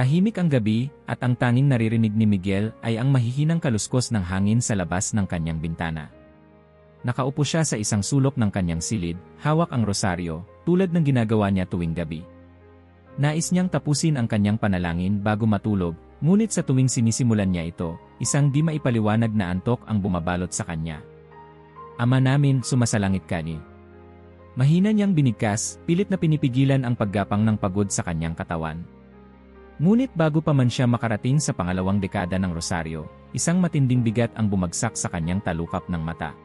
Tahimik ang gabi, at ang tanging naririnig ni Miguel ay ang mahihinang kaluskos ng hangin sa labas ng kanyang bintana. Nakaupo siya sa isang sulok ng kanyang silid, hawak ang rosaryo, tulad ng ginagawa niya tuwing gabi. Nais niyang tapusin ang kanyang panalangin bago matulog, ngunit sa tuwing sinisimulan niya ito, isang di maipaliwanag na antok ang bumabalot sa kanya. Ama namin, sumasalangit ka ni. Mahina niyang binigkas, pilit na pinipigilan ang paggapang ng pagod sa kanyang katawan. Ngunit bago pa man siya makarating sa pangalawang dekada ng rosaryo, isang matinding bigat ang bumagsak sa kanyang talukap ng mata.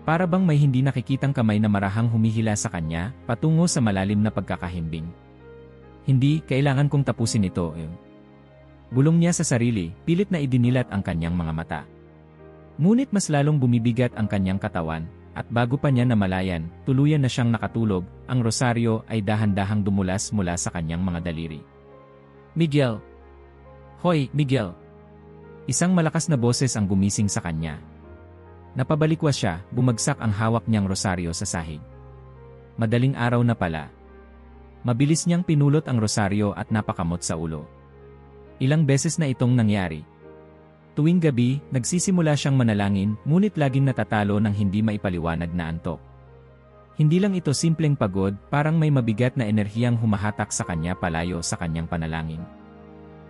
Para bang may hindi nakikitang kamay na marahang humihila sa kanya, patungo sa malalim na pagkakahimbing. Hindi, kailangan kong tapusin ito. Bulong niya sa sarili, pilit na idinilat ang kanyang mga mata. Ngunit mas lalong bumibigat ang kanyang katawan, at bago pa niya namalayan, tuluyan na siyang nakatulog, ang rosaryo ay dahan-dahang dumulas mula sa kanyang mga daliri. Miguel! Hoy, Miguel! Isang malakas na boses ang gumising sa kanya. Napabalikwas siya, bumagsak ang hawak niyang rosaryo sa sahig. Madaling araw na pala. Mabilis niyang pinulot ang rosaryo at napakamot sa ulo. Ilang beses na itong nangyari. Tuwing gabi, nagsisimula siyang manalangin, ngunit laging natatalo ng hindi maipaliwanag na antok. Hindi lang ito simpleng pagod, parang may mabigat na enerhiyang humahatak sa kanya palayo sa kanyang panalangin.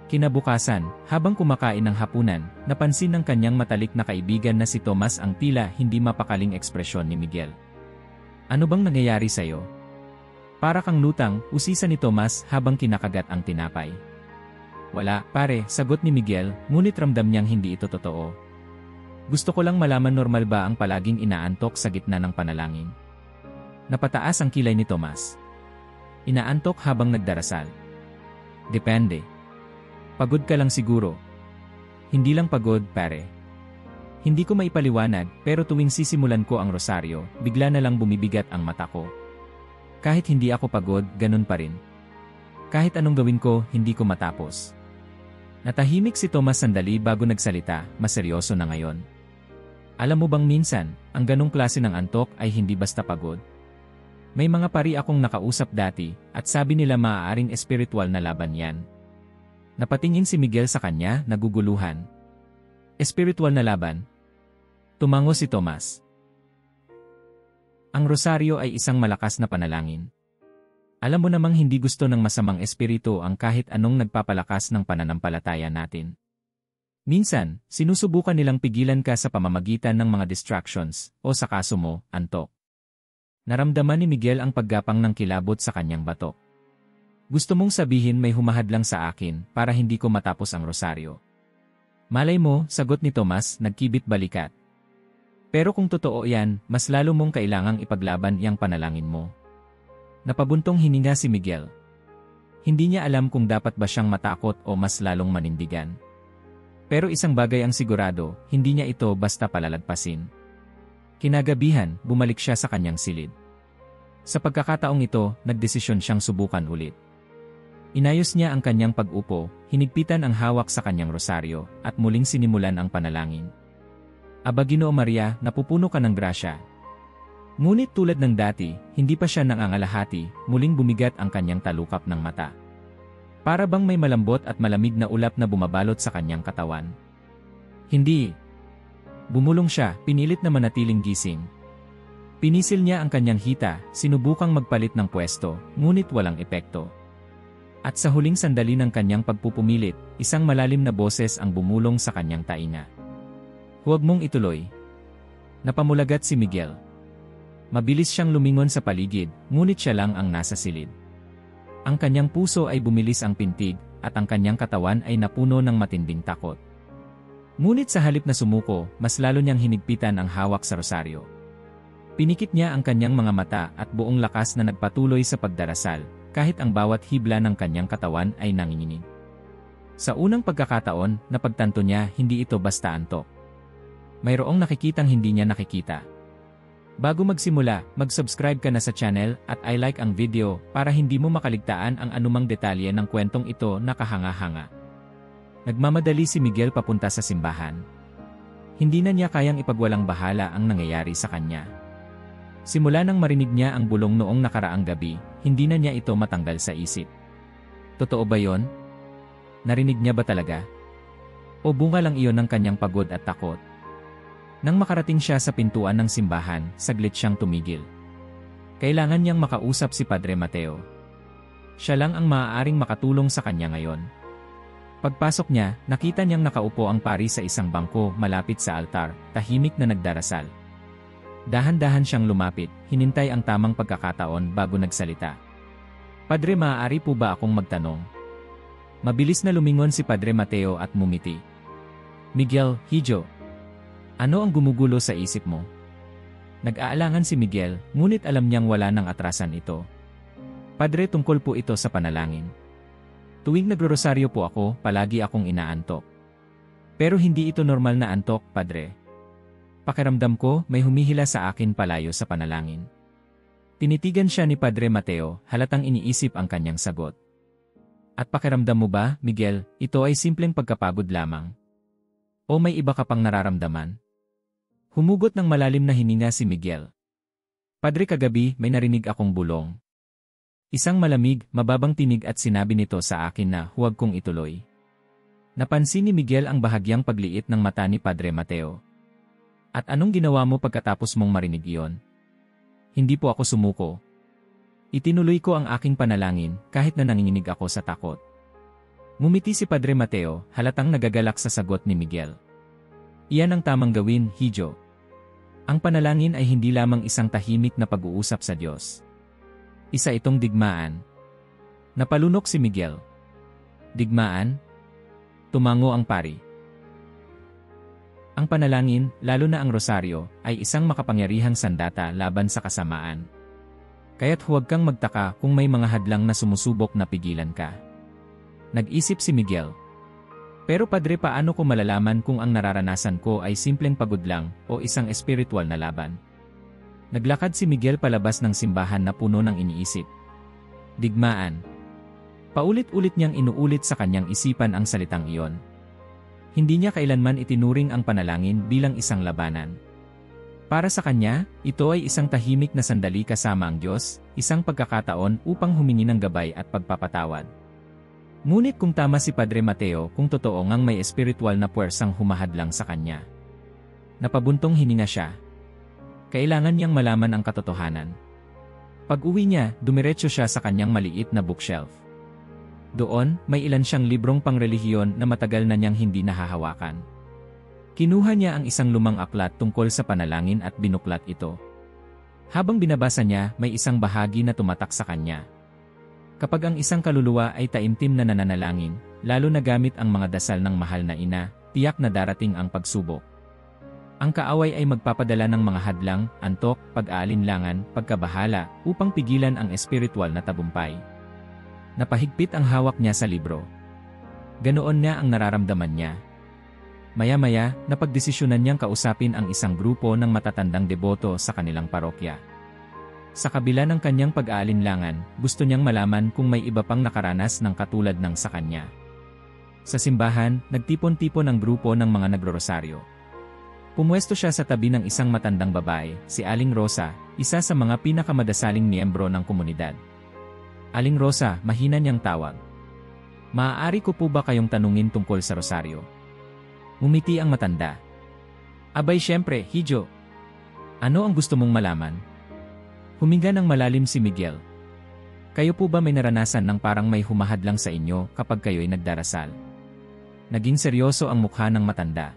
Kinabukasan, habang kumakain ng hapunan, napansin ng kanyang matalik na kaibigan na si Tomas ang tila hindi mapakaling ekspresyon ni Miguel. Ano bang nangyayari sa'yo? Para kang lutang, usisa ni Tomas habang kinakagat ang tinapay. Wala, pare, sagot ni Miguel, ngunit ramdam niyang hindi ito totoo. Gusto ko lang malaman normal ba ang palaging inaantok sa gitna ng panalangin. Napataas ang kilay ni Tomas. Inaantok habang nagdarasal. Depende. Pagod ka lang siguro. Hindi lang pagod, pare. Hindi ko maipaliwanag, pero tuwing sisimulan ko ang rosaryo, bigla na lang bumibigat ang mata ko. Kahit hindi ako pagod, ganun pa rin. Kahit anong gawin ko, hindi ko matapos. Natahimik si Tomas sandali bago nagsalita, mas seryoso na ngayon. Alam mo bang minsan, ang ganong klase ng antok ay hindi basta pagod? May mga pari akong nakausap dati, at sabi nila maaaring espiritual na laban yan. Napatingin si Miguel sa kanya, naguguluhan. Espiritual na laban? Tumango si Tomas. Ang rosaryo ay isang malakas na panalangin. Alam mo namang hindi gusto ng masamang espiritu ang kahit anong nagpapalakas ng pananampalataya natin. Minsan, sinusubukan nilang pigilan ka sa pamamagitan ng mga distractions, o sa kaso mo, antok. Naramdaman ni Miguel ang paggapang ng kilabot sa kanyang batok. Gusto mong sabihin may humahadlang sa akin para hindi ko matapos ang rosaryo. Malay mo, sagot ni Tomas, nagkibit balikat. Pero kung totoo yan, mas lalo mong kailangang ipaglaban iyang panalangin mo. Napabuntong hininga si Miguel. Hindi niya alam kung dapat ba siyang matakot o mas lalong manindigan. Pero isang bagay ang sigurado, hindi niya ito basta palalagpasin. Kinagabihan, bumalik siya sa kanyang silid. Sa pagkakataong ito, nagdesisyon siyang subukan ulit. Inayos niya ang kanyang pag-upo, hinigpitan ang hawak sa kanyang rosaryo, at muling sinimulan ang panalangin. Aba Ginoo Maria, napupuno ka ng grasya. Ngunit tulad ng dati, hindi pa siya nangangalahati, muling bumigat ang kanyang talukap ng mata. Para bang may malambot at malamig na ulap na bumabalot sa kanyang katawan. Hindi. Bumulong siya, pinilit na manatiling gising. Pinisil niya ang kanyang hita, sinubukang magpalit ng pwesto, ngunit walang epekto. At sa huling sandali ng kanyang pagpupumilit, isang malalim na boses ang bumulong sa kanyang tainga. Huwag mong ituloy. Napamulagat si Miguel. Mabilis siyang lumingon sa paligid, ngunit siya lang ang nasa silid. Ang kanyang puso ay bumilis ang pintig, at ang kanyang katawan ay napuno ng matinding takot. Ngunit sa halip na sumuko, mas lalo niyang hinigpitan ang hawak sa rosaryo. Pinikit niya ang kanyang mga mata at buong lakas na nagpatuloy sa pagdarasal, kahit ang bawat hibla ng kanyang katawan ay nanginginig. Sa unang pagkakataon, napagtanto niya hindi ito basta antok. Mayroong nakikitang hindi niya nakikita. Bago magsimula, mag-subscribe ka na sa channel at i-like ang video para hindi mo makaligtaan ang anumang detalye ng kwentong ito na kahanga-hanga. Nagmamadali si Miguel papunta sa simbahan. Hindi na niya kayang ipagwalang bahala ang nangyayari sa kanya. Simula nang marinig niya ang bulong noong nakaraang gabi, hindi na niya ito matanggal sa isip. Totoo ba yon? Narinig niya ba talaga? O bunga lang iyon ng kanyang pagod at takot? Nang makarating siya sa pintuan ng simbahan, saglit siyang tumigil. Kailangan niyang makausap si Padre Mateo. Siya lang ang maaaring makatulong sa kanya ngayon. Pagpasok niya, nakita niyang nakaupo ang pari sa isang bangko malapit sa altar, tahimik na nagdarasal. Dahan-dahan siyang lumapit, hinintay ang tamang pagkakataon bago nagsalita. Padre, maaari po ba akong magtanong? Mabilis na lumingon si Padre Mateo at mumiti. Miguel, Hijo. Ano ang gumugulo sa isip mo? Nag-aalangan si Miguel, ngunit alam niyang wala nang atrasan ito. Padre, tungkol po ito sa panalangin. Tuwing nagro-rosaryo po ako, palagi akong inaantok. Pero hindi ito normal na antok, Padre. Pakiramdam ko, may humihila sa akin palayo sa panalangin. Tinitigan siya ni Padre Mateo, halatang iniisip ang kanyang sagot. At pakiramdam mo ba, Miguel, ito ay simpleng pagkapagod lamang? O may iba ka pang nararamdaman? Humugot ng malalim na hininga si Miguel. Padre, kagabi may narinig akong bulong. Isang malamig, mababang tinig at sinabi nito sa akin na huwag kong ituloy. Napansin ni Miguel ang bahagyang pagliit ng mata ni Padre Mateo. At anong ginawa mo pagkatapos mong marinig iyon? Hindi po ako sumuko. Itinuloy ko ang aking panalangin kahit na nanginginig ako sa takot. Ngumiti si Padre Mateo, halatang nagagalak sa sagot ni Miguel. Iyan ang tamang gawin, Hijo. Ang panalangin ay hindi lamang isang tahimik na pag-uusap sa Diyos. Isa itong digmaan. Napalunok si Miguel. Digmaan? Tumango ang pari. Ang panalangin, lalo na ang rosaryo, ay isang makapangyarihang sandata laban sa kasamaan. Kaya't huwag kang magtaka kung may mga hadlang na sumusubok na pigilan ka. Nag-isip si Miguel. Pero Padre, paano ko malalaman kung ang nararanasan ko ay simpleng pagod lang o isang espiritual na laban? Naglakad si Miguel palabas ng simbahan na puno ng iniisip. Digmaan. Paulit-ulit niyang inuulit sa kanyang isipan ang salitang iyon. Hindi niya kailanman itinuring ang panalangin bilang isang labanan. Para sa kanya, ito ay isang tahimik na sandali kasama ang Diyos, isang pagkakataon upang humingi ng gabay at pagpapatawad. Ngunit kung tama si Padre Mateo, kung totoo ngang may espiritual na puwersang humahadlang sa kanya. Napabuntong hininga siya. Kailangan niyang malaman ang katotohanan. Pag-uwi niya, dumiretso siya sa kanyang maliit na bookshelf. Doon, may ilan siyang librong pangrelihiyon na matagal na niyang hindi nahahawakan. Kinuha niya ang isang lumang aklat tungkol sa panalangin at binuklat ito. Habang binabasa niya, may isang bahagi na tumatak sa kanya. Kapag ang isang kaluluwa ay taimtim na nananalangin, lalo na gamit ang mga dasal ng mahal na ina, tiyak na darating ang pagsubok. Ang kaaway ay magpapadala ng mga hadlang, antok, pag-aalinlangan, pagkabahala, upang pigilan ang espiritual na tabumpay. Napahigpit ang hawak niya sa libro. Ganoon niya ang nararamdaman niya. Maya-maya, napagdesisyonan niyang kausapin ang isang grupo ng matatandang deboto sa kanilang parokya. Sa kabila ng kanyang pag-aalinlangan, gusto niyang malaman kung may iba pang nakaranas ng katulad ng sa kanya. Sa simbahan, nagtipon-tipon ang grupo ng mga nagro-rosaryo. Pumwesto siya sa tabi ng isang matandang babae, si Aling Rosa, isa sa mga pinakamadasaling miyembro ng komunidad. Aling Rosa, mahina niyang tawag. Maaari ko po ba kayong tanungin tungkol sa rosaryo? Ngumiti ang matanda. Abay syempre, Hijo. Ano ang gusto mong malaman? Huminga ng malalim si Miguel. Kayo po ba may naranasan ng parang may humahadlang sa inyo kapag kayo'y nagdarasal? Naging seryoso ang mukha ng matanda.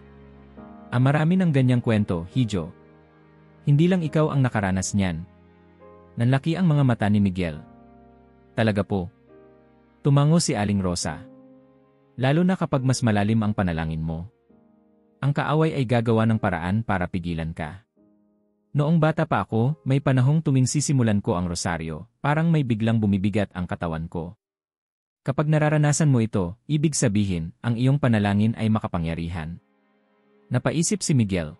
Marami ng ganyang kwento, Hijo. Hindi lang ikaw ang nakaranas niyan. Nanlaki ang mga mata ni Miguel. Talaga po. Tumango si Aling Rosa. Lalo na kapag mas malalim ang panalangin mo. Ang kaaway ay gagawa ng paraan para pigilan ka. Noong bata pa ako, may panahong tuwing sisimulan ko ang rosaryo, parang may biglang bumibigat ang katawan ko. Kapag nararanasan mo ito, ibig sabihin, ang iyong panalangin ay makapangyarihan. Napaisip si Miguel.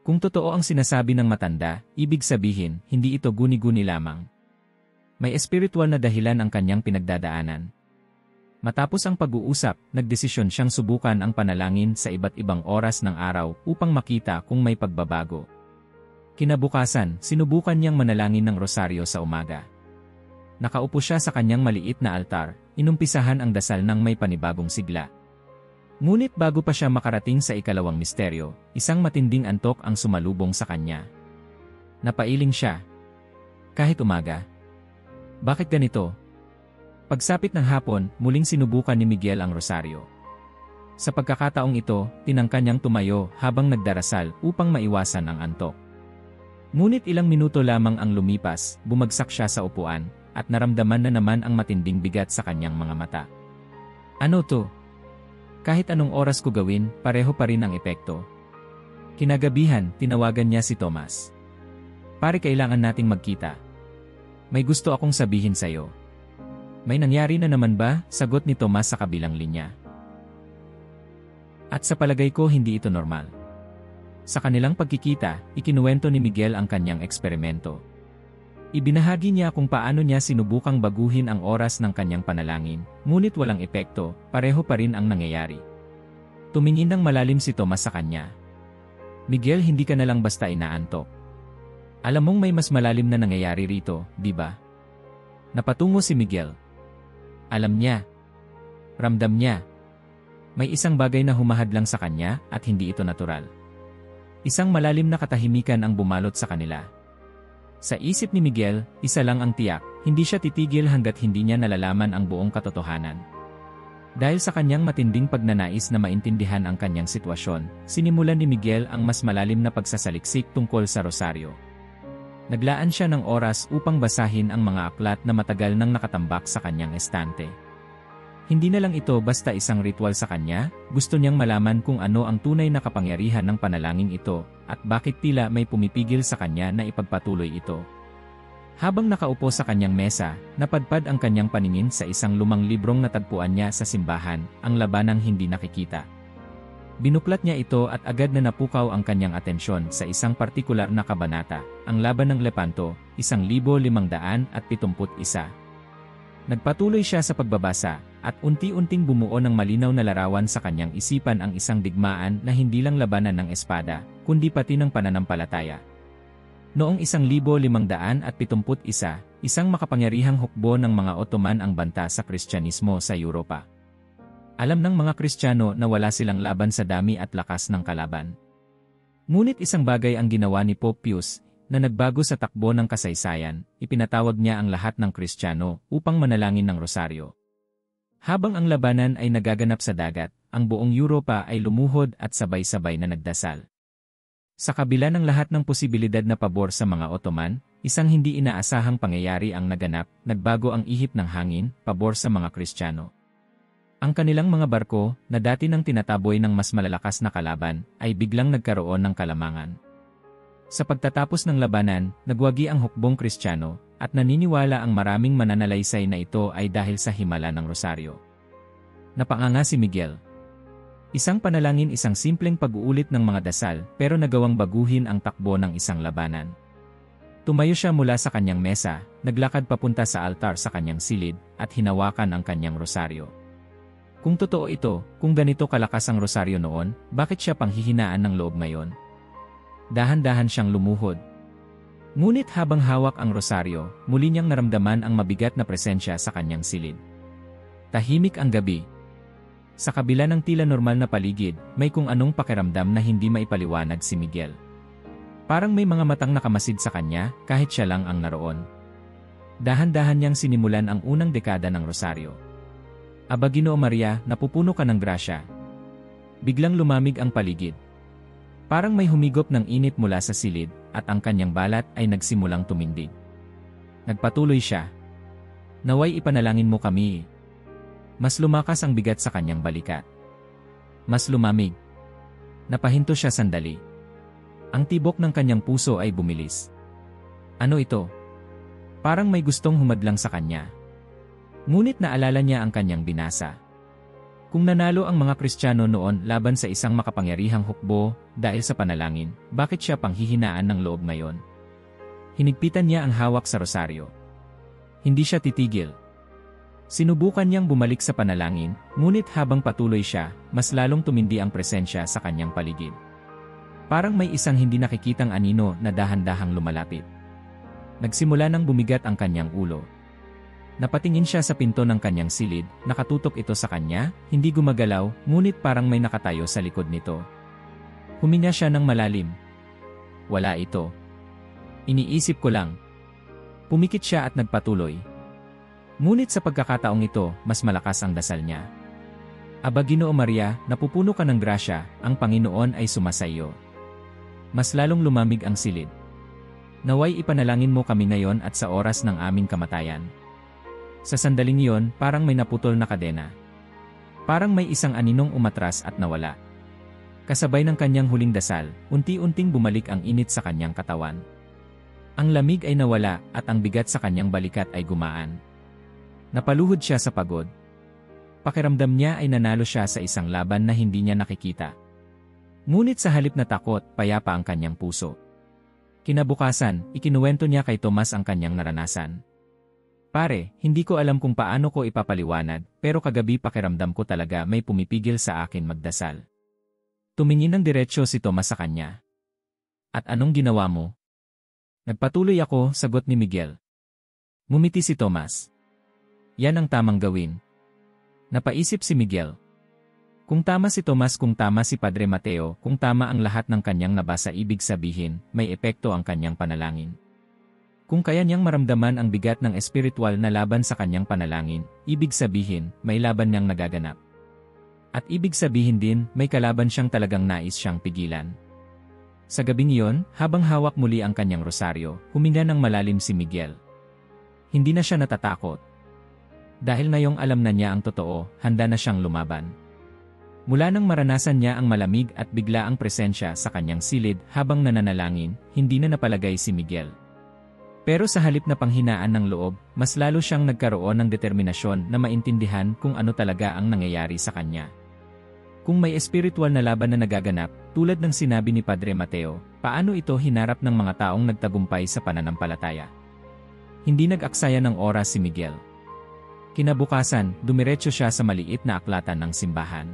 Kung totoo ang sinasabi ng matanda, ibig sabihin, hindi ito guni-guni lamang. May espiritual na dahilan ang kanyang pinagdadaanan. Matapos ang pag-uusap, nagdesisyon siyang subukan ang panalangin sa iba't ibang oras ng araw upang makita kung may pagbabago. Kinabukasan, sinubukan niyang manalangin ng rosaryo sa umaga. Nakaupo siya sa kanyang maliit na altar, inumpisahan ang dasal ng may panibagong sigla. Ngunit bago pa siya makarating sa ikalawang misteryo, isang matinding antok ang sumalubong sa kanya. Napailing siya. Kahit umaga. Bakit ganito? Pagsapit ng hapon, muling sinubukan ni Miguel ang rosaryo. Sa pagkakataong ito, tinangka niyang tumayo habang nagdarasal upang maiwasan ang antok. Ngunit ilang minuto lamang ang lumipas, bumagsak siya sa upuan, at naramdaman na naman ang matinding bigat sa kanyang mga mata. Ano to? Kahit anong oras ko gawin, pareho pa rin ang epekto. Kinagabihan, tinawagan niya si Tomas. Pare, kailangan nating magkita. May gusto akong sabihin sa'yo. May nangyari na naman ba? Sagot ni Tomas sa kabilang linya. At sa palagay ko hindi ito normal. Sa kanilang pagkikita, ikinuwento ni Miguel ang kanyang eksperimento. Ibinahagi niya kung paano niya sinubukang baguhin ang oras ng kanyang panalangin, ngunit walang epekto, pareho pa rin ang nangyayari. Tumingin ng malalim si Tomas sa kanya. Miguel, hindi ka na lang basta inaantok. Alam mong may mas malalim na nangyayari rito, di ba? Napatungo si Miguel. Alam niya. Ramdam niya. May isang bagay na humahadlang sa kanya at hindi ito natural. Isang malalim na katahimikan ang bumalot sa kanila. Sa isip ni Miguel, isa lang ang tiyak, hindi siya titigil hanggat hindi niya nalalaman ang buong katotohanan. Dahil sa kanyang matinding pagnanais na maintindihan ang kanyang sitwasyon, sinimulan ni Miguel ang mas malalim na pagsasaliksik tungkol sa rosaryo. Naglaan siya ng oras upang basahin ang mga aklat na matagal nang nakatambak sa kanyang estante. Hindi na lang ito basta isang ritual sa kanya, gusto niyang malaman kung ano ang tunay na kapangyarihan ng panalangin ito, at bakit tila may pumipigil sa kanya na ipagpatuloy ito. Habang nakaupo sa kanyang mesa, napadpad ang kanyang paningin sa isang lumang librong natagpuan niya sa simbahan, ang Labanang Hindi Nakikita. Binuklat niya ito at agad na napukaw ang kanyang atensyon sa isang partikular na kabanata, ang Laban ng Lepanto, 1571. Nagpatuloy siya sa pagbabasa, at unti-unting bumuo ng malinaw na larawan sa kanyang isipan ang isang digmaan na hindi lang labanan ng espada, kundi pati ng pananampalataya. Noong 1571, isang makapangyarihang hukbo ng mga Ottoman ang banta sa Kristyanismo sa Europa. Alam ng mga Kristiyano na wala silang laban sa dami at lakas ng kalaban. Ngunit isang bagay ang ginawa ni Pope Pius, na nagbago sa takbo ng kasaysayan, ipinatawag niya ang lahat ng Kristiyano upang manalangin ng rosaryo. Habang ang labanan ay nagaganap sa dagat, ang buong Europa ay lumuhod at sabay-sabay na nagdasal. Sa kabila ng lahat ng posibilidad na pabor sa mga Ottoman, isang hindi inaasahang pangyayari ang naganap, nagbago ang ihip ng hangin, pabor sa mga Kristiyano. Ang kanilang mga barko, na dati nang tinataboy ng mas malalakas na kalaban, ay biglang nagkaroon ng kalamangan. Sa pagtatapos ng labanan, nagwagi ang hukbong Kristiyano, at naniniwala ang maraming mananalaysay na ito ay dahil sa himala ng rosaryo. Napanganga si Miguel. Isang panalangin, isang simpleng pag-uulit ng mga dasal, pero nagawang baguhin ang takbo ng isang labanan. Tumayo siya mula sa kanyang mesa, naglakad papunta sa altar sa kanyang silid, at hinawakan ang kanyang rosaryo. Kung totoo ito, kung ganito kalakas ang rosaryo noon, bakit siya panghihinaan ng loob ngayon? Dahan-dahan siyang lumuhod. Ngunit habang hawak ang rosaryo, muli niyang naramdaman ang mabigat na presensya sa kanyang silid. Tahimik ang gabi. Sa kabila ng tila normal na paligid, may kung anong pakiramdam na hindi maipaliwanag si Miguel. Parang may mga matang nakamasid sa kanya, kahit siya lang ang naroon. Dahan-dahan niyang sinimulan ang unang dekada ng rosaryo. Aba Ginoo Maria, napupuno ka ng grasya. Biglang lumamig ang paligid. Parang may humigop ng init mula sa silid, at ang kanyang balat ay nagsimulang tumindig. Nagpatuloy siya. Naway ipanalangin mo kami. Mas lumakas ang bigat sa kanyang balikat. Mas lumamig. Napahinto siya sandali. Ang tibok ng kanyang puso ay bumilis. Ano ito? Parang may gustong humadlang sa kanya. Ngunit naalala niya ang kanyang binasa. Kung nanalo ang mga Kristiyano noon laban sa isang makapangyarihang hukbo dahil sa panalangin, bakit siya panghihinaan ng loob ngayon? Hinigpitan niya ang hawak sa rosaryo. Hindi siya titigil. Sinubukan niyang bumalik sa panalangin, ngunit habang patuloy siya, mas lalong tumindi ang presensya sa kanyang paligid. Parang may isang hindi nakikitang anino na dahan-dahang lumalapit. Nagsimula nang bumigat ang kanyang ulo. Napatingin siya sa pinto ng kanyang silid, nakatutok ito sa kanya, hindi gumagalaw, ngunit parang may nakatayo sa likod nito. Huminga siya ng malalim. Wala ito. Iniisip ko lang. Pumikit siya at nagpatuloy. Ngunit sa pagkakataong ito, mas malakas ang dasal niya. Aba Ginoo Maria, napupuno ka ng grasya, ang Panginoon ay sumasa iyo. Mas lalong lumamig ang silid. Naway ipanalangin mo kami ngayon at sa oras ng aming kamatayan. Sa sandaling iyon, parang may naputol na kadena. Parang may isang aninong umatras at nawala. Kasabay ng kanyang huling dasal, unti-unting bumalik ang init sa kanyang katawan. Ang lamig ay nawala at ang bigat sa kanyang balikat ay gumaan. Napaluhod siya sa pagod. Pakiramdam niya ay nanalo siya sa isang laban na hindi niya nakikita. Ngunit sa halip na takot, payapa ang kanyang puso. Kinabukasan, ikinuwento niya kay Tomas ang kanyang naranasan. Pare, hindi ko alam kung paano ko ipapaliwanag, pero kagabi pakiramdam ko talaga may pumipigil sa akin magdasal. Tumingin ng diretsyo si Tomas sa kanya. At anong ginawa mo? Nagpatuloy ako, sagot ni Miguel. Ngumiti si Tomas. Yan ang tamang gawin. Napaisip si Miguel. Kung tama si Tomas, kung tama si Padre Mateo, kung tama ang lahat ng kanyang nabasa, ibig sabihin, may epekto ang kanyang panalangin. Kung kaya niyang maramdaman ang bigat ng espiritual na laban sa kanyang panalangin, ibig sabihin, may laban niyang nagaganap. At ibig sabihin din, may kalaban siyang talagang nais siyang pigilan. Sa gabing iyon, habang hawak muli ang kanyang rosaryo, huminga ng malalim si Miguel. Hindi na siya natatakot. Dahil ngayong alam na niya ang totoo, handa na siyang lumaban. Mula nang maranasan niya ang malamig at bigla ang presensya sa kanyang silid habang nananalangin, hindi na napalagay si Miguel. Pero sa halip na panghinaan ng loob, mas lalo siyang nagkaroon ng determinasyon na maintindihan kung ano talaga ang nangyayari sa kanya. Kung may espiritual na laban na nagaganap, tulad ng sinabi ni Padre Mateo, paano ito hinarap ng mga taong nagtagumpay sa pananampalataya? Hindi nag-aksaya ng oras si Miguel. Kinabukasan, dumiretso siya sa maliit na aklatan ng simbahan.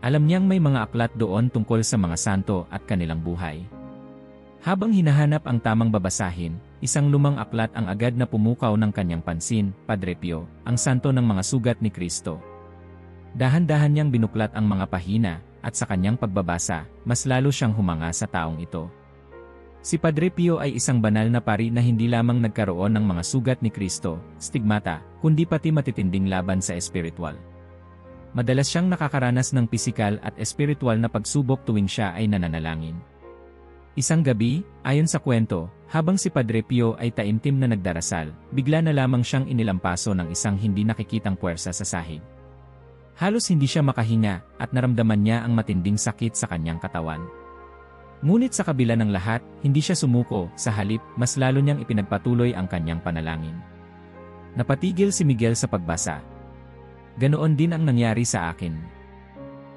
Alam niyang may mga aklat doon tungkol sa mga santo at kanilang buhay. Habang hinahanap ang tamang babasahin, isang lumang aklat ang agad na pumukaw ng kanyang pansin, Padre Pio, ang santo ng mga sugat ni Kristo. Dahan-dahan niyang binuklat ang mga pahina, at sa kanyang pagbabasa, mas lalo siyang humanga sa taong ito. Si Padre Pio ay isang banal na pari na hindi lamang nagkaroon ng mga sugat ni Kristo, stigmata, kundi pati matitinding laban sa espiritual. Madalas siyang nakakaranas ng pisikal at espiritual na pagsubok tuwing siya ay nananalangin. Isang gabi, ayon sa kwento, habang si Padre Pio ay taimtim na nagdarasal, bigla na lamang siyang inilampaso ng isang hindi nakikitang puwersa sa sahig. Halos hindi siya makahinga at naramdaman niya ang matinding sakit sa kanyang katawan. Ngunit sa kabila ng lahat, hindi siya sumuko, sa halip, mas lalo niyang ipinagpatuloy ang kanyang panalangin. Napatigil si Miguel sa pagbasa. Ganoon din ang nangyari sa akin.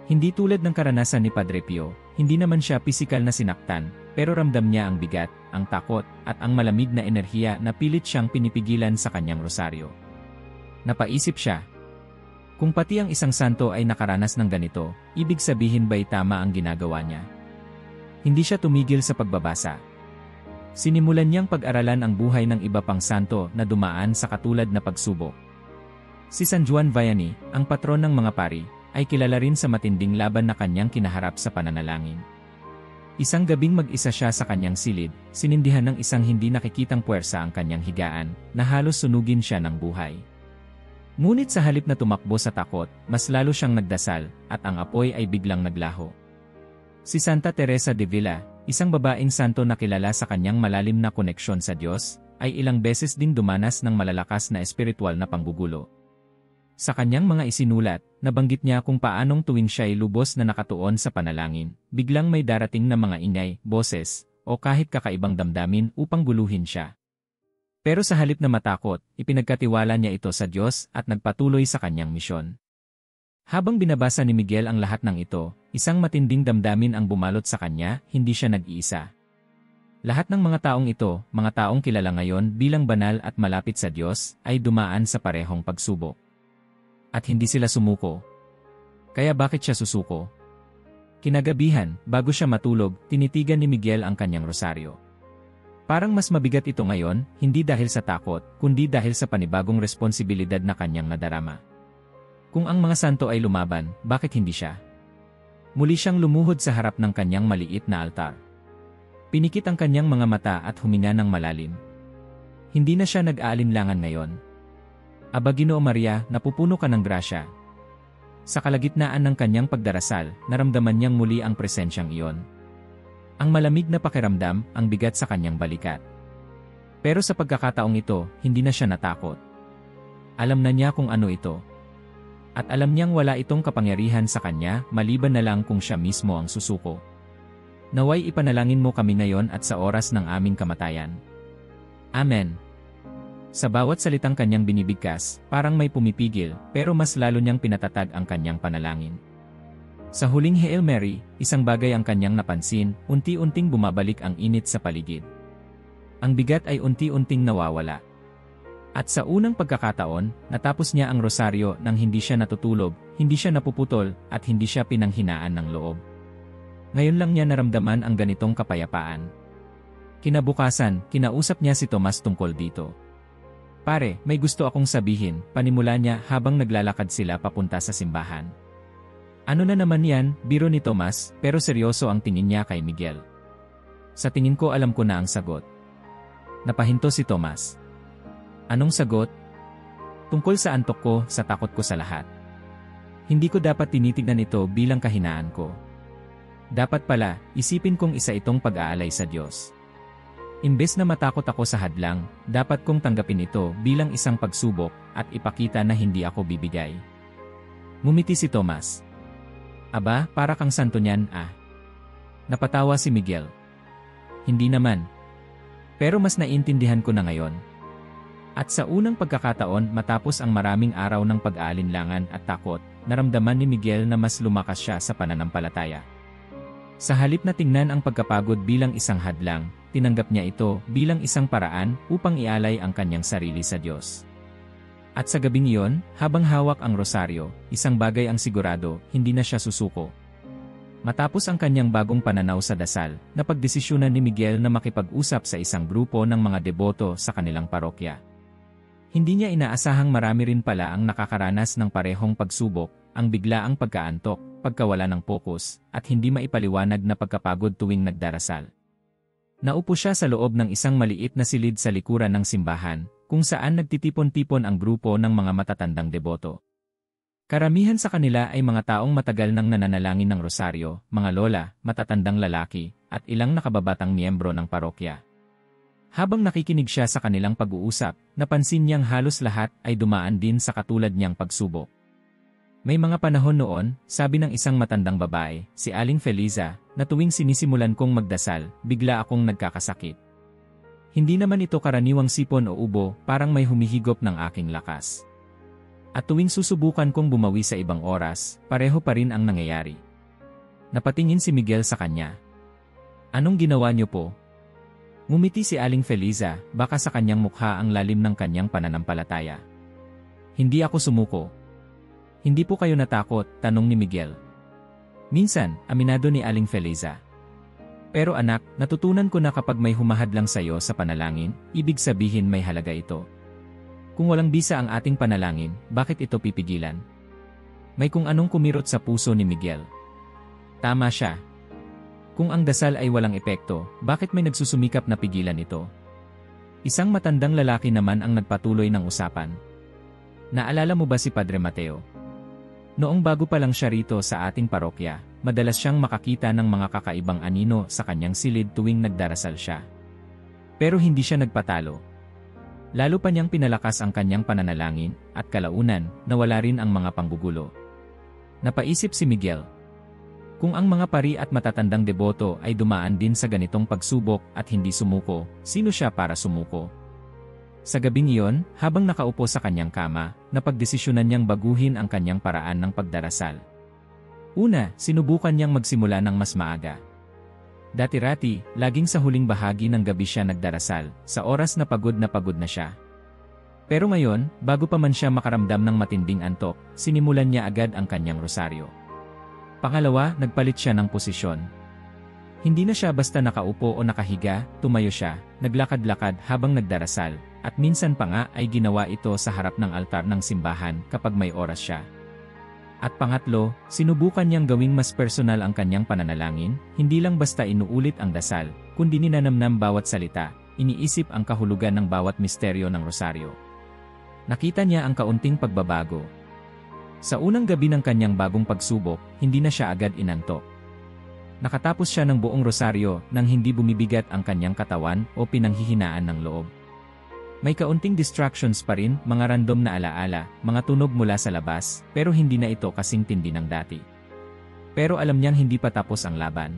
Hindi tulad ng karanasan ni Padre Pio, hindi naman siya pisikal na sinaktan, pero ramdam niya ang bigat, ang takot, at ang malamig na enerhiya na pilit siyang pinipigilan sa kanyang rosaryo. Napaisip siya. Kung pati ang isang santo ay nakaranas ng ganito, ibig sabihin ba'y tama ang ginagawa niya? Hindi siya tumigil sa pagbabasa. Sinimulan niyang pag-aralan ang buhay ng iba pang santo na dumaan sa katulad na pagsubok. Si San Juan Vianney, ang patron ng mga pari, ay kilala rin sa matinding laban na kanyang kinaharap sa pananalangin. Isang gabing mag-isa siya sa kanyang silid, sinindihan ng isang hindi nakikitang puwersa ang kanyang higaan, na halos sunugin siya ng buhay. Ngunit sa halip na tumakbo sa takot, mas lalo siyang nagdasal, at ang apoy ay biglang naglaho. Si Santa Teresa de Villa, isang babaeng santo na kilala sa kanyang malalim na koneksyon sa Diyos, ay ilang beses din dumanas ng malalakas na espiritual na panggugulo. Sa kanyang mga isinulat, nabanggit niya kung paanong tuwing siya ay lubos na nakatuon sa panalangin, biglang may darating na mga ingay, boses, o kahit kakaibang damdamin upang guluhin siya. Pero sa halip na matakot, ipinagkatiwala niya ito sa Diyos at nagpatuloy sa kanyang misyon. Habang binabasa ni Miguel ang lahat ng ito, isang matinding damdamin ang bumalot sa kanya, hindi siya nag-iisa. Lahat ng mga taong ito, mga taong kilala ngayon bilang banal at malapit sa Diyos, ay dumaan sa parehong pagsubok. At hindi sila sumuko. Kaya bakit siya susuko? Kinagabihan, bago siya matulog, tinitigan ni Miguel ang kanyang rosaryo. Parang mas mabigat ito ngayon, hindi dahil sa takot, kundi dahil sa panibagong responsibilidad na kanyang nadarama. Kung ang mga santo ay lumaban, bakit hindi siya? Muli siyang lumuhod sa harap ng kanyang maliit na altar. Pinikit ang kanyang mga mata at huminga ng malalim. Hindi na siya nag-aalinlangan ngayon. Aba Ginoo Maria, napupuno ka ng grasya. Sa kalagitnaan ng kanyang pagdarasal, naramdaman niyang muli ang presensyang iyon. Ang malamig na pakiramdam, ang bigat sa kanyang balikat. Pero sa pagkakataong ito, hindi na siya natakot. Alam na niya kung ano ito. At alam niyang wala itong kapangyarihan sa kanya, maliban na lang kung siya mismo ang susuko. Naway ipanalangin mo kami ngayon at sa oras ng aming kamatayan. Amen. Sa bawat salitang kanyang binibigkas, parang may pumipigil, pero mas lalo niyang pinatatag ang kanyang panalangin. Sa huling Hail Mary, isang bagay ang kanyang napansin, unti-unting bumabalik ang init sa paligid. Ang bigat ay unti-unting nawawala. At sa unang pagkakataon, natapos niya ang rosaryo nang hindi siya natutulog, hindi siya napuputol, at hindi siya pinanghinaan ng loob. Ngayon lang niya naramdaman ang ganitong kapayapaan. Kinabukasan, kinausap niya si Tomas tungkol dito. Pare, may gusto akong sabihin, panimula niya habang naglalakad sila papunta sa simbahan. Ano na naman yan, biro ni Tomas, pero seryoso ang tingin niya kay Miguel. Sa tingin ko alam ko na ang sagot. Napahinto si Tomas. Anong sagot? Tungkol sa antok ko, sa takot ko sa lahat. Hindi ko dapat tinitignan ito bilang kahinaan ko. Dapat pala, isipin kong isa itong pag-aalay sa Diyos. Imbes na matakot ako sa hadlang, dapat kong tanggapin ito bilang isang pagsubok at ipakita na hindi ako bibigay. Ngumiti si Tomas. Aba, para kang santo niyan, ah. Napatawa si Miguel. Hindi naman. Pero mas naiintindihan ko na ngayon. At sa unang pagkakataon matapos ang maraming araw ng pag-aalinlangan at takot, naramdaman ni Miguel na mas lumakas siya sa pananampalataya. Sa halip na tingnan ang pagkapagod bilang isang hadlang, tinanggap niya ito bilang isang paraan upang ialay ang kanyang sarili sa Diyos. At sa gabing iyon, habang hawak ang rosaryo, isang bagay ang sigurado, hindi na siya susuko. Matapos ang kanyang bagong pananaw sa dasal, napagdesisyonan ni Miguel na makipag-usap sa isang grupo ng mga deboto sa kanilang parokya. Hindi niya inaasahang marami rin pala ang nakakaranas ng parehong pagsubok, ang biglaang pagkaantok, pagkawala ng pokus, at hindi maipaliwanag na pagkapagod tuwing nagdarasal. Naupo siya sa loob ng isang maliit na silid sa likuran ng simbahan, kung saan nagtitipon-tipon ang grupo ng mga matatandang deboto. Karamihan sa kanila ay mga taong matagal nang nananalangin ng rosaryo, mga lola, matatandang lalaki, at ilang nakababatang miyembro ng parokya. Habang nakikinig siya sa kanilang pag-uusap, napansin niyang halos lahat ay dumaan din sa katulad niyang pagsubok. May mga panahon noon, sabi ng isang matandang babae, si Aling Feliza, na tuwing sinisimulan kong magdasal, bigla akong nagkakasakit. Hindi naman ito karaniwang sipon o ubo, parang may humihigop ng aking lakas. At tuwing susubukan kong bumawi sa ibang oras, pareho pa rin ang nangyayari. Napatingin si Miguel sa kanya. Anong ginawa niyo po? Ngumiti si Aling Feliza, baka sa kanyang mukha ang lalim ng kanyang pananampalataya. Hindi ako sumuko. Hindi po kayo natakot, tanong ni Miguel. Minsan, aminado ni Aling Feliza. Pero anak, natutunan ko na kapag may humahadlang sa iyo sa panalangin, ibig sabihin may halaga ito. Kung walang bisa ang ating panalangin, bakit ito pipigilan? May kung anong kumirot sa puso ni Miguel. Tama siya. Kung ang dasal ay walang epekto, bakit may nagsusumikap na pigilan ito? Isang matandang lalaki naman ang nagpatuloy ng usapan. Naalala mo ba si Padre Mateo? Noong bago pa lang siya rito sa ating parokya, madalas siyang makakita ng mga kakaibang anino sa kanyang silid tuwing nagdarasal siya. Pero hindi siya nagpatalo. Lalo pa niyang pinalakas ang kanyang pananalangin, at kalaunan, nawala rin ang mga panggugulo. Napaisip si Miguel. Kung ang mga pari at matatandang deboto ay dumaan din sa ganitong pagsubok at hindi sumuko, sino siya para sumuko? Sa gabing iyon, habang nakaupo sa kanyang kama, napagdesisyonan niyang baguhin ang kanyang paraan ng pagdarasal. Una, sinubukan niyang magsimula ng mas maaga. Dati-rati, laging sa huling bahagi ng gabi siya nagdarasal, sa oras na pagod na siya. Pero ngayon, bago pa man siya makaramdam ng matinding antok, sinimulan niya agad ang kanyang rosaryo. Pangalawa, nagpalit siya ng posisyon. Hindi na siya basta nakaupo o nakahiga, tumayo siya, naglakad-lakad habang nagdarasal, at minsan pa nga ay ginawa ito sa harap ng altar ng simbahan kapag may oras siya. At pangatlo, sinubukan niyang gawing mas personal ang kanyang pananalangin, hindi lang basta inuulit ang dasal, kundi ninanamnam bawat salita, iniisip ang kahulugan ng bawat misteryo ng rosaryo. Nakita niya ang kaunting pagbabago. Sa unang gabi ng kanyang bagong pagsubok, hindi na siya agad inantok. Nakatapos siya ng buong rosaryo nang hindi bumibigat ang kanyang katawan o pinanghihinaan ng loob. May kaunting distractions pa rin, mga random na alaala, mga tunog mula sa labas, pero hindi na ito kasing tindi ng dati. Pero alam niyang hindi pa tapos ang laban.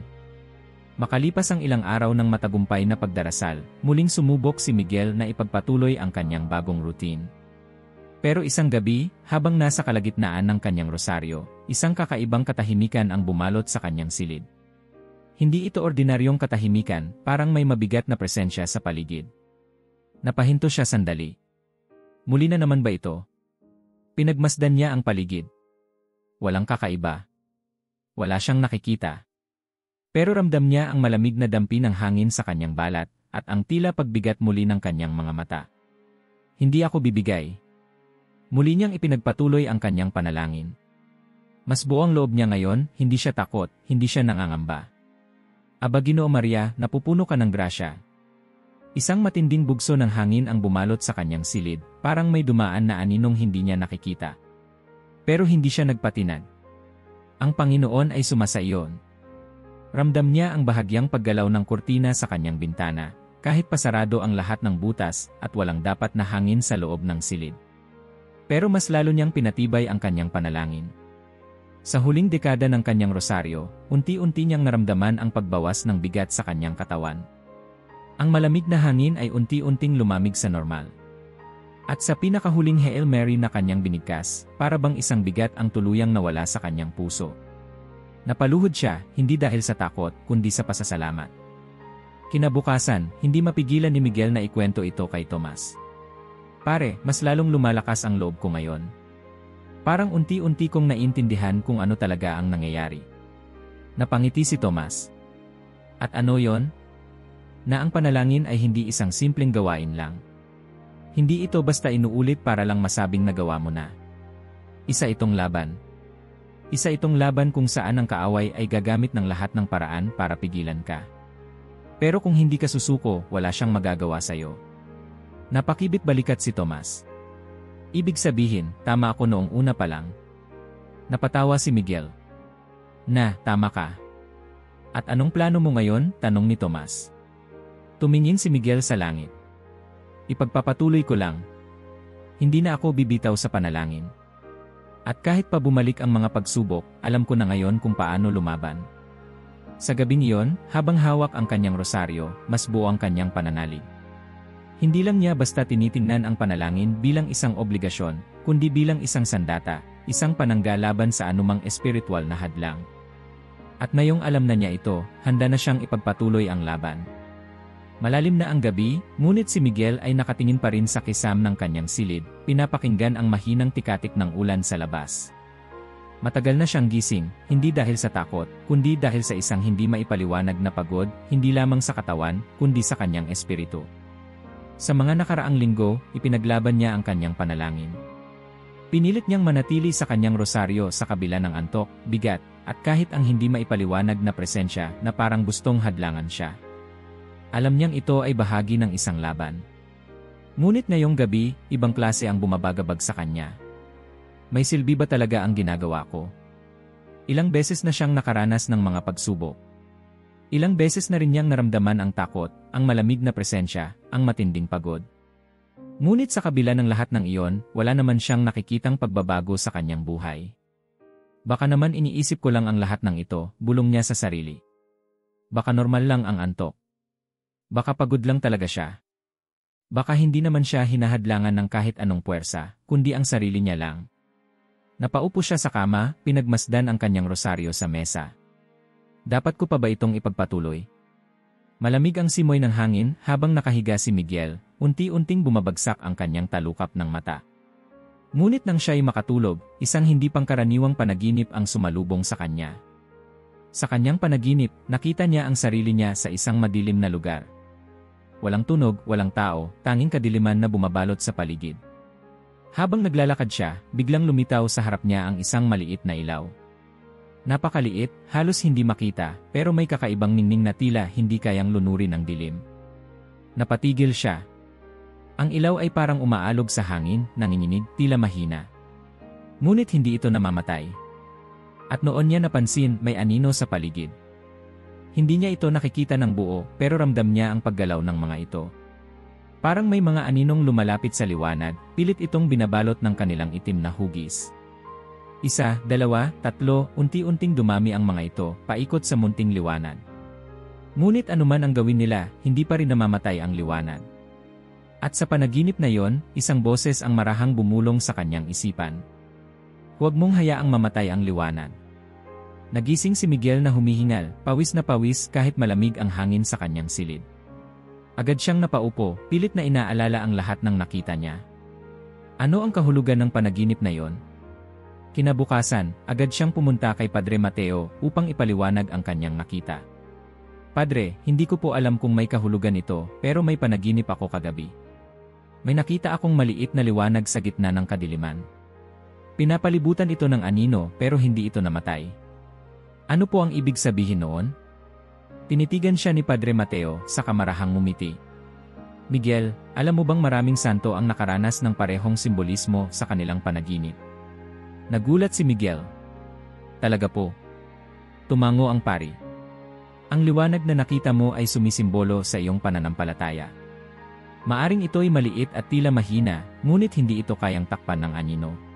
Makalipas ang ilang araw ng matagumpay na pagdarasal, muling sumubok si Miguel na ipagpatuloy ang kanyang bagong routine. Pero isang gabi, habang nasa kalagitnaan ng kanyang rosaryo, isang kakaibang katahimikan ang bumalot sa kanyang silid. Hindi ito ordinaryong katahimikan, parang may mabigat na presensya sa paligid. Napahinto siya sandali. Muli na naman ba ito? Pinagmasdan niya ang paligid. Walang kakaiba. Wala siyang nakikita. Pero ramdam niya ang malamig na dampi ng hangin sa kanyang balat, at ang tila pagbigat muli ng kanyang mga mata. Hindi ako bibigay. Muli niyang ipinagpatuloy ang kanyang panalangin. Mas buong loob niya ngayon, hindi siya takot, hindi siya nangangamba. Aba Ginoo Maria, napupuno ka ng grasya. Isang matinding bugso ng hangin ang bumalot sa kanyang silid, parang may dumaan na aninong hindi niya nakikita. Pero hindi siya nagpatinag. Ang Panginoon ay sumasa-iyon. Ramdam niya ang bahagyang paggalaw ng kurtina sa kanyang bintana, kahit pasarado ang lahat ng butas at walang dapat na hangin sa loob ng silid. Pero mas lalo niyang pinatibay ang kanyang panalangin. Sa huling dekada ng kanyang rosaryo, unti-unti niyang naramdaman ang pagbawas ng bigat sa kanyang katawan. Ang malamig na hangin ay unti-unting lumamig sa normal. At sa pinakahuling Hail Mary na kanyang binigkas, para bang isang bigat ang tuluyang nawala sa kanyang puso. Napaluhod siya, hindi dahil sa takot, kundi sa pasasalamat. Kinabukasan, hindi mapigilan ni Miguel na ikwento ito kay Tomas. Pare, mas lalong lumalakas ang loob ko ngayon. Parang unti-unti kong naintindihan kung ano talaga ang nangyayari. Napangiti si Tomas. At ano yon? Na ang panalangin ay hindi isang simpleng gawain lang. Hindi ito basta inuulit para lang masabing nagawa mo na. Isa itong laban. Isa itong laban kung saan ang kaaway ay gagamit ng lahat ng paraan para pigilan ka. Pero kung hindi ka susuko, wala siyang magagawa sa'yo. Napakibit balikat si Tomas. Ibig sabihin, tama ako noong una pa lang. Napatawa si Miguel. Na, tama ka. At anong plano mo ngayon? Tanong ni Tomas. Tumingin si Miguel sa langit. Ipagpapatuloy ko lang. Hindi na ako bibitaw sa panalangin. At kahit pa bumalik ang mga pagsubok, alam ko na ngayon kung paano lumaban. Sa gabing iyon, habang hawak ang kanyang rosaryo, mas buo ang kanyang pananalig. Hindi lang niya basta tinitingnan ang panalangin bilang isang obligasyon, kundi bilang isang sandata, isang panangga laban sa anumang espiritual na hadlang. At ngayong alam na niya ito, handa na siyang ipagpatuloy ang laban. Malalim na ang gabi, ngunit si Miguel ay nakatingin pa rin sa kisam ng kanyang silid, pinapakinggan ang mahinang tikatik ng ulan sa labas. Matagal na siyang gising, hindi dahil sa takot, kundi dahil sa isang hindi maipaliwanag na pagod, hindi lamang sa katawan, kundi sa kanyang espiritu. Sa mga nakaraang linggo, ipinaglaban niya ang kanyang panalangin. Pinilit niyang manatili sa kanyang rosaryo sa kabila ng antok, bigat, at kahit ang hindi maipaliwanag na presensya na parang gustong hadlangan siya. Alam niyang ito ay bahagi ng isang laban. Ngunit ngayong gabi, ibang klase ang bumabagabag sa kanya. May silbi ba talaga ang ginagawa ko? Ilang beses na siyang nakaranas ng mga pagsubok. Ilang beses na rin niyang naramdaman ang takot, ang malamig na presensya, ang matinding pagod. Ngunit sa kabila ng lahat ng iyon, wala naman siyang nakikitang pagbabago sa kanyang buhay. Baka naman iniisip ko lang ang lahat ng ito, bulong niya sa sarili. Baka normal lang ang antok. Baka pagod lang talaga siya. Baka hindi naman siya hinahadlangan ng kahit anong puwersa, kundi ang sarili niya lang. Napaupo siya sa kama, pinagmasdan ang kanyang rosaryo sa mesa. Dapat ko pa ba itong ipagpatuloy? Malamig ang simoy ng hangin habang nakahiga si Miguel, unti-unting bumabagsak ang kanyang talukap ng mata. Ngunit nang siya'y makatulog, isang hindi pangkaraniwang panaginip ang sumalubong sa kanya. Sa kanyang panaginip, nakita niya ang sarili niya sa isang madilim na lugar. Walang tunog, walang tao, tanging kadiliman na bumabalot sa paligid. Habang naglalakad siya, biglang lumitaw sa harap niya ang isang maliit na ilaw. Napakaliit, halos hindi makita, pero may kakaibang ningning na tila hindi kayang lunurin ang dilim. Napatigil siya. Ang ilaw ay parang umaalog sa hangin, nanginginig, tila mahina. Ngunit hindi ito namamatay. At noon niya napansin may anino sa paligid. Hindi niya ito nakikita ng buo, pero ramdam niya ang paggalaw ng mga ito. Parang may mga aninong lumalapit sa liwanag, pilit itong binabalot ng kanilang itim na hugis. Isa, dalawa, tatlo, unti-unting dumami ang mga ito, paikot sa munting liwanag. Ngunit anuman ang gawin nila, hindi pa rin namamatay ang liwanag. At sa panaginip na yon, isang boses ang marahang bumulong sa kanyang isipan. Huwag mong hayaang mamatay ang liwanag. Nagising si Miguel na humihingal, pawis na pawis kahit malamig ang hangin sa kanyang silid. Agad siyang napaupo, pilit na inaalala ang lahat ng nakita niya. Ano ang kahulugan ng panaginip na yon? Kinabukasan, agad siyang pumunta kay Padre Mateo upang ipaliwanag ang kanyang nakita. Padre, hindi ko po alam kung may kahulugan ito, pero may panaginip ako kagabi. May nakita akong maliit na liwanag sa gitna ng kadiliman. Pinapalibutan ito ng anino pero hindi ito namatay. Ano po ang ibig sabihin noon? Tinitigan siya ni Padre Mateo sa kamarahang ngumiti. Miguel, alam mo bang maraming santo ang nakaranas ng parehong simbolismo sa kanilang panaginip? Nagulat si Miguel. Talaga po. Tumango ang pari. Ang liwanag na nakita mo ay sumisimbolo sa iyong pananampalataya. Maaring ito'y maliit at tila mahina, ngunit hindi ito kayang takpan ng anino.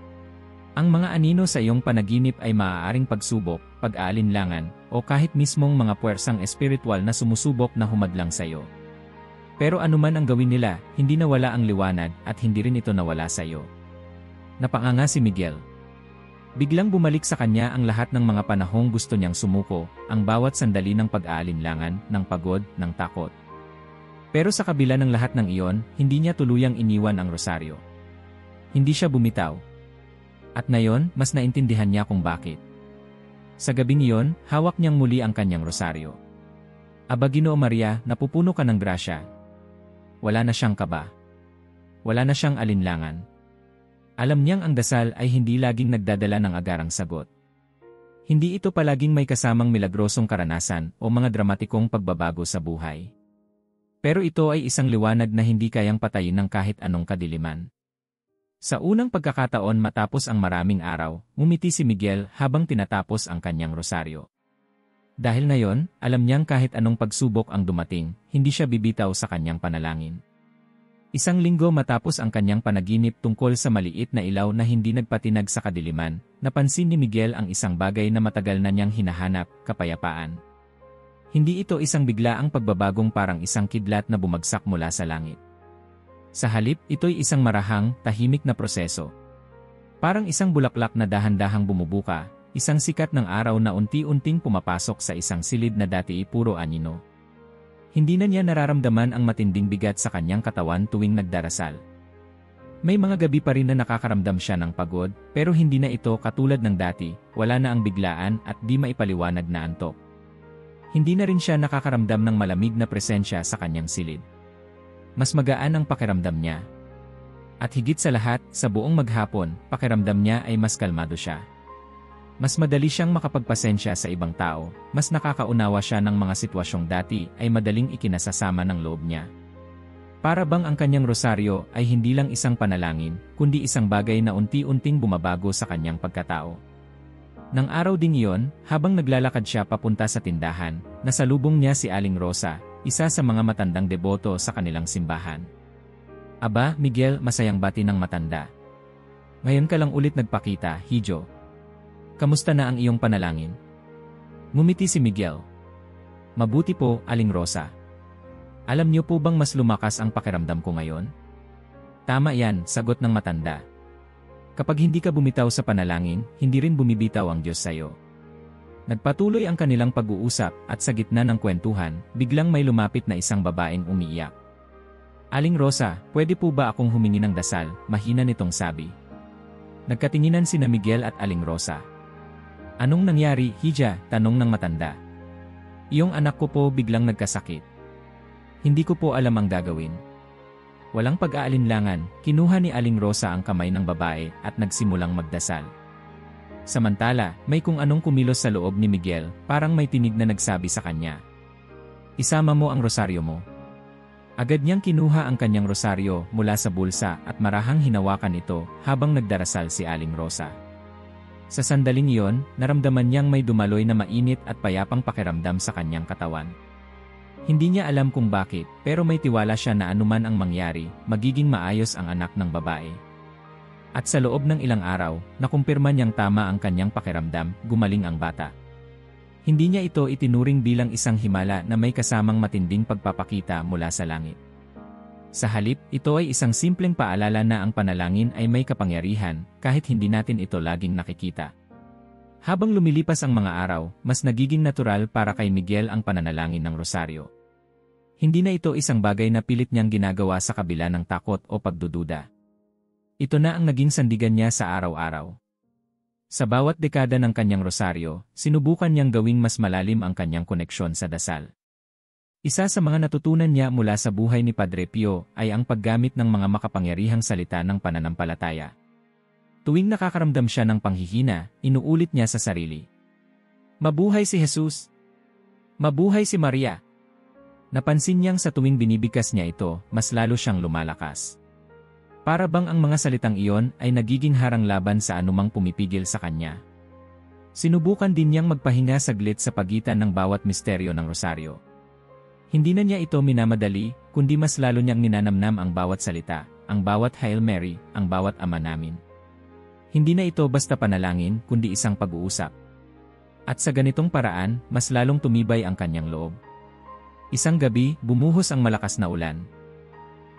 Ang mga anino sa iyong panaginip ay maaaring pagsubok, pag-aalinlangan, o kahit mismong mga puwersang espiritual na sumusubok na humadlang sa iyo. Pero anuman ang gawin nila, hindi nawala ang liwanag at hindi rin ito nawala sa iyo. Napanganga si Miguel. Biglang bumalik sa kanya ang lahat ng mga panahong gusto niyang sumuko, ang bawat sandali ng pag-aalinlangan, ng pagod, ng takot. Pero sa kabila ng lahat ng iyon, hindi niya tuluyang iniwan ang rosaryo. Hindi siya bumitaw. At ngayon, mas naintindihan niya kung bakit. Sa gabing iyon, hawak niyang muli ang kanyang rosaryo. Aba Ginoo Maria, napupuno ka ng grasya. Wala na siyang kaba. Wala na siyang alinlangan. Alam niyang ang dasal ay hindi laging nagdadala ng agarang sagot. Hindi ito palaging may kasamang milagrosong karanasan o mga dramatikong pagbabago sa buhay. Pero ito ay isang liwanag na hindi kayang patayin ng kahit anong kadiliman. Sa unang pagkakataon matapos ang maraming araw, ngumiti si Miguel habang tinatapos ang kanyang rosaryo. Dahil ngayon, alam niyang kahit anong pagsubok ang dumating, hindi siya bibitaw sa kanyang panalangin. Isang linggo matapos ang kanyang panaginip tungkol sa maliit na ilaw na hindi nagpatinag sa kadiliman, napansin ni Miguel ang isang bagay na matagal na niyang hinahanap, kapayapaan. Hindi ito isang biglaang pagbabagong parang isang kidlat na bumagsak mula sa langit. Sa halip, ito'y isang marahang, tahimik na proseso. Parang isang bulaklak na dahan-dahang bumubuka, isang sikat ng araw na unti-unting pumapasok sa isang silid na dati puro anino. Hindi na niya nararamdaman ang matinding bigat sa kanyang katawan tuwing nagdarasal. May mga gabi pa rin na nakakaramdam siya ng pagod, pero hindi na ito katulad ng dati, wala na ang biglaan at di maipaliwanag na antok. Hindi na rin siya nakakaramdam ng malamig na presensya sa kanyang silid. Mas magaan ang pakiramdam niya. At higit sa lahat, sa buong maghapon, pakiramdam niya ay mas kalmado siya. Mas madali siyang makapagpasensya sa ibang tao, mas nakakaunawa siya ng mga sitwasyong dati ay madaling ikinasasama ng loob niya. Para bang ang kanyang rosaryo ay hindi lang isang panalangin, kundi isang bagay na unti-unting bumabago sa kanyang pagkatao. Nang araw ding iyon, habang naglalakad siya papunta sa tindahan, nasalubong niya si Aling Rosa, isa sa mga matandang deboto sa kanilang simbahan. Aba, Miguel, masayang bati ng matanda. Ngayon ka lang ulit nagpakita, Hijo. Kamusta na ang iyong panalangin? Ngumiti si Miguel. Mabuti po, Aling Rosa. Alam niyo po bang mas lumakas ang pakiramdam ko ngayon? Tama yan, sagot ng matanda. Kapag hindi ka bumitaw sa panalangin, hindi rin bumibitaw ang Diyos sa iyo. Nagpatuloy ang kanilang pag-uusap at sa gitna ng kwentuhan, biglang may lumapit na isang babaeng umiiyak. Aling Rosa, pwede po ba akong humingi ng dasal? Mahina nitong sabi. Nagkatinginan sina Miguel at Aling Rosa. Anong nangyari, Hija? Tanong ng matanda. Iyong anak ko po biglang nagkasakit. Hindi ko po alam ang gagawin. Walang pag-aalinlangan, kinuha ni Aling Rosa ang kamay ng babae at nagsimulang magdasal. Samantala, may kung anong kumilos sa loob ni Miguel, parang may tinig na nagsabi sa kanya. Isama mo ang rosaryo mo. Agad niyang kinuha ang kanyang rosaryo mula sa bulsa at marahang hinawakan ito habang nagdarasal si Aling Rosa. Sa sandaling iyon, naramdaman niyang may dumaloy na mainit at payapang pakiramdam sa kanyang katawan. Hindi niya alam kung bakit, pero may tiwala siya na anuman ang mangyari, magiging maayos ang anak ng babae. At sa loob ng ilang araw, nakumpirma niyang tama ang kanyang pakiramdam, gumaling ang bata. Hindi niya ito itinuring bilang isang himala na may kasamang matinding pagpapakita mula sa langit. Sa halip, ito ay isang simpleng paalala na ang panalangin ay may kapangyarihan, kahit hindi natin ito laging nakikita. Habang lumilipas ang mga araw, mas nagiging natural para kay Miguel ang pananalangin ng rosaryo. Hindi na ito isang bagay na pilit niyang ginagawa sa kabila ng takot o pagdududa. Ito na ang naging sandigan niya sa araw-araw. Sa bawat dekada ng kanyang rosaryo, sinubukan niyang gawing mas malalim ang kanyang koneksyon sa dasal. Isa sa mga natutunan niya mula sa buhay ni Padre Pio ay ang paggamit ng mga makapangyarihang salita ng pananampalataya. Tuwing nakakaramdam siya ng panghihina, inuulit niya sa sarili. Mabuhay si Jesus! Mabuhay si Maria! Napansin niyang sa tuwing binibigkas niya ito, mas lalo siyang lumalakas. Para bang ang mga salitang iyon ay nagiging harang laban sa anumang pumipigil sa kanya. Sinubukan din niyang magpahinga saglit sa pagitan ng bawat misteryo ng rosaryo. Hindi na niya ito minamadali, kundi mas lalo niyang ninanamnam ang bawat salita, ang bawat Hail Mary, ang bawat Ama namin. Hindi na ito basta panalangin, kundi isang pag-uusap. At sa ganitong paraan, mas lalong tumibay ang kanyang loob. Isang gabi, bumuhos ang malakas na ulan.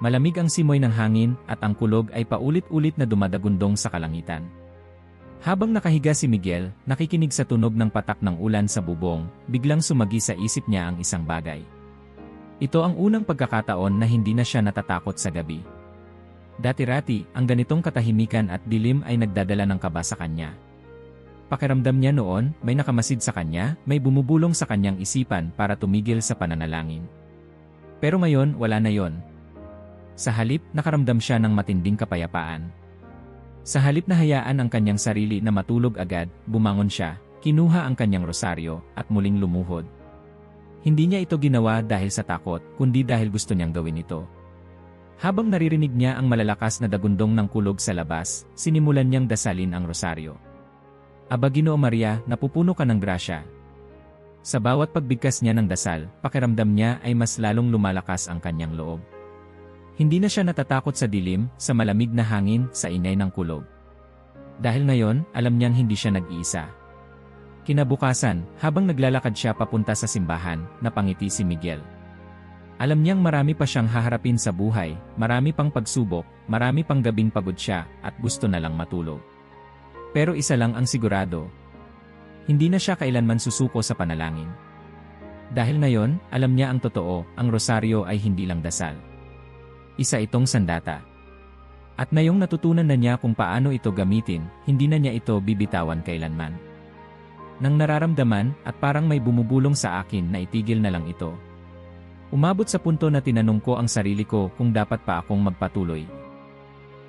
Malamig ang simoy ng hangin at ang kulog ay paulit-ulit na dumadagundong sa kalangitan. Habang nakahiga si Miguel, nakikinig sa tunog ng patak ng ulan sa bubong, biglang sumagi sa isip niya ang isang bagay. Ito ang unang pagkakataon na hindi na siya natatakot sa gabi. Dati-rati, ang ganitong katahimikan at dilim ay nagdadala ng kaba sa kanya. Pakiramdam niya noon, may nakamasid sa kanya, may bumubulong sa kanyang isipan para tumigil sa pananalangin. Pero ngayon, wala na yon. Sa halip, nakaramdam siya ng matinding kapayapaan. Sa halip na hayaan ang kanyang sarili na matulog agad, bumangon siya, kinuha ang kanyang rosaryo, at muling lumuhod. Hindi niya ito ginawa dahil sa takot, kundi dahil gusto niyang gawin ito. Habang naririnig niya ang malalakas na dagundong ng kulog sa labas, sinimulan niyang dasalin ang rosaryo. Aba Ginoo Maria, napupuno ka ng grasya. Sa bawat pagbigkas niya ng dasal, pakiramdam niya ay mas lalong lumalakas ang kanyang loob. Hindi na siya natatakot sa dilim, sa malamig na hangin, sa ingay ng kulog. Dahil ngayon, alam niyang hindi siya nag-iisa. Kinabukasan, habang naglalakad siya papunta sa simbahan, napangiti si Miguel. Alam niyang marami pa siyang haharapin sa buhay, marami pang pagsubok, marami pang gabing pagod siya, at gusto na lang matulog. Pero isa lang ang sigurado. Hindi na siya kailanman susuko sa panalangin. Dahil ngayon, alam niya ang totoo, ang rosaryo ay hindi lang dasal. Isa itong sandata. At ngayong natutunan na niya kung paano ito gamitin, hindi na niya ito bibitawan kailanman. Nang nararamdaman, at parang may bumubulong sa akin na itigil na lang ito. Umabot sa punto na tinanong ko ang sarili ko kung dapat pa akong magpatuloy.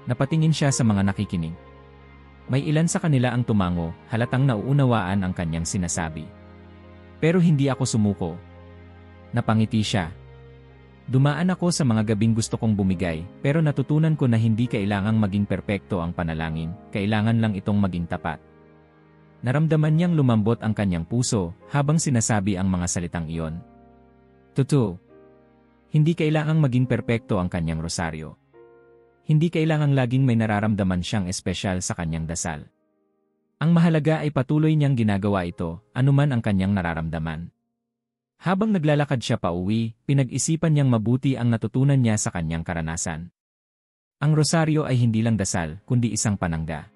Napatingin siya sa mga nakikinig. May ilan sa kanila ang tumango, halatang nauunawaan ang kanyang sinasabi. Pero hindi ako sumuko. Napangiti siya. Dumaan ako sa mga gabing gusto kong bumigay, pero natutunan ko na hindi kailangang maging perpekto ang panalangin, kailangan lang itong maging tapat. Naramdaman niyang lumambot ang kanyang puso habang sinasabi ang mga salitang iyon. Totoo. Hindi kailangang maging perpekto ang kanyang rosaryo. Hindi kailangang laging may nararamdaman siyang espesyal sa kanyang dasal. Ang mahalaga ay patuloy niyang ginagawa ito, anuman ang kanyang nararamdaman. Habang naglalakad siya pauwi, pinag-isipan niyang mabuti ang natutunan niya sa kanyang karanasan. Ang rosaryo ay hindi lang dasal, kundi isang panangga.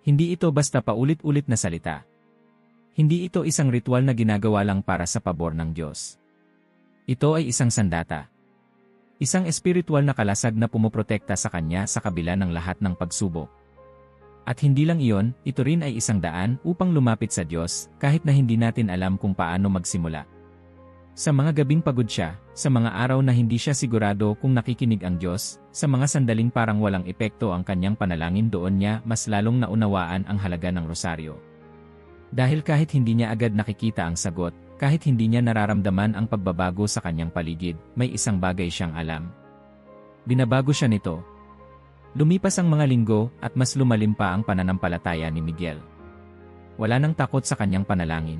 Hindi ito basta paulit-ulit na salita. Hindi ito isang ritual na ginagawa lang para sa pabor ng Diyos. Ito ay isang sandata. Isang espiritual na kalasag na pumoprotekta sa kanya sa kabila ng lahat ng pagsubok. At hindi lang iyon, ito rin ay isang daan upang lumapit sa Diyos kahit na hindi natin alam kung paano magsimula. Sa mga gabing pagod siya, sa mga araw na hindi siya sigurado kung nakikinig ang Diyos, sa mga sandaling parang walang epekto ang kanyang panalangin, doon niya mas lalong naunawaan ang halaga ng rosaryo. Dahil kahit hindi niya agad nakikita ang sagot, kahit hindi niya nararamdaman ang pagbabago sa kanyang paligid, may isang bagay siyang alam. Binabago siya nito. Lumipas ang mga linggo at mas lumalim pa ang pananampalataya ni Miguel. Wala nang takot sa kanyang panalangin.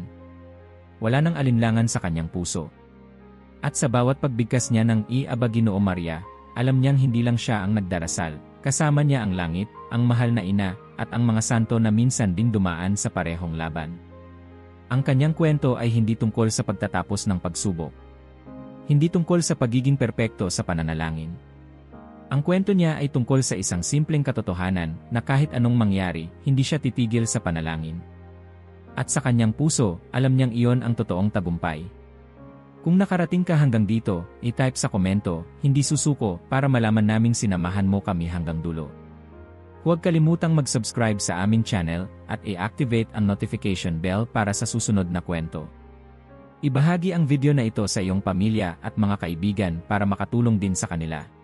Wala nang alinlangan sa kanyang puso. At sa bawat pagbigkas niya ng Aba Ginoo Maria, alam niyang hindi lang siya ang nagdarasal, kasama niya ang langit, ang mahal na ina, at ang mga santo na minsan ding dumaan sa parehong laban. Ang kanyang kwento ay hindi tungkol sa pagtatapos ng pagsubok. Hindi tungkol sa pagiging perpekto sa pananalangin. Ang kwento niya ay tungkol sa isang simpleng katotohanan na kahit anong mangyari, hindi siya titigil sa panalangin. At sa kanyang puso, alam niyang iyon ang totoong tagumpay. Kung nakarating ka hanggang dito, i-type sa komento, hindi susuko, para malaman naming sinamahan mo kami hanggang dulo. Huwag kalimutang mag-subscribe sa aming channel at i-activate ang notification bell para sa susunod na kwento. Ibahagi ang video na ito sa iyong pamilya at mga kaibigan para makatulong din sa kanila.